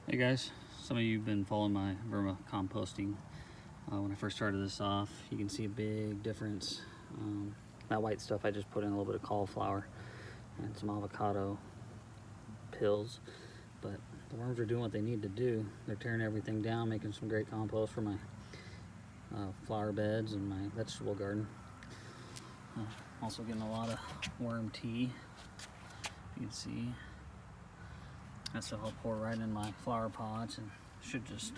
Hey guys, some of you have been following my vermicomposting. When I first started this off, you can see a big difference. That white stuff, I just put in a little bit of cauliflower and some avocado pills, but the worms are doing what they need to do. They're tearing everything down, making some great compost for my flower beds and my vegetable garden. Also getting a lot of worm tea, you can see. That stuff I'll pour right in my flower pots and should just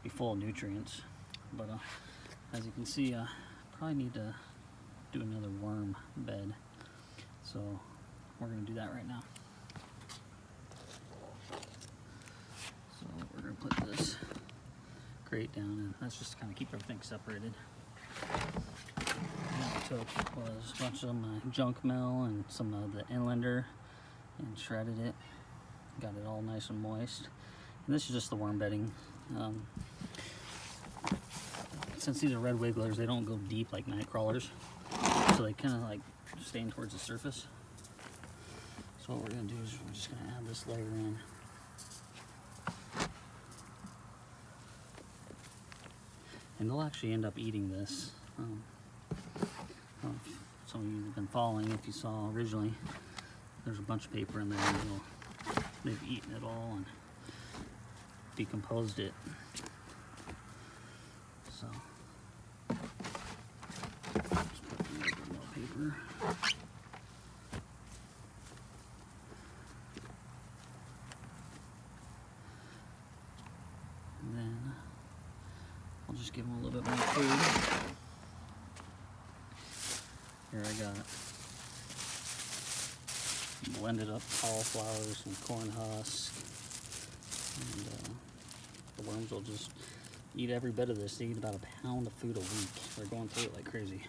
be full of nutrients. But as you can see, I probably need to do another worm bed. So we're going to do that right now. So we're going to put this grate down, and that's just to kind of keep everything separated. What I took was a bunch of my junk mail and some of the inlander and shredded it. Got it all nice and moist. And this is just the worm bedding. Since these are red wigglers, they don't go deep like night crawlers, so they kind of like stain towards the surface. So what we're going to do is we're just going to add this layer in. And they'll actually end up eating this. Some of you have been following, if you saw originally, there's a bunch of paper in there, and they've eaten it all and decomposed it. So just put a little bit more paper. And then I'll just give them a little bit more food. Here I got blended up cauliflower, some corn husk, and the worms will just eat every bit of this. They eat about a pound of food a week. They're going through it like crazy.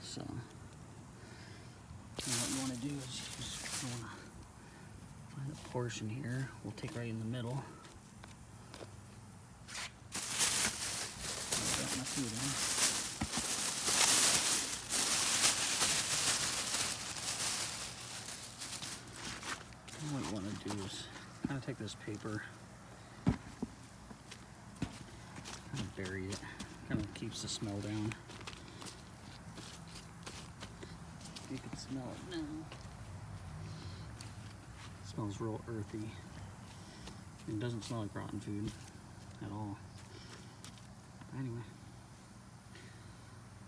So what you want to do is you just want to find a portion here. We'll take right in the middle. Got my food in. What you want to do is kind of take this paper, kind of bury it, kind of keeps the smell down. You can smell it now. It smells real earthy. It doesn't smell like rotten food at all. But anyway,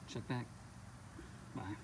check back. Bye.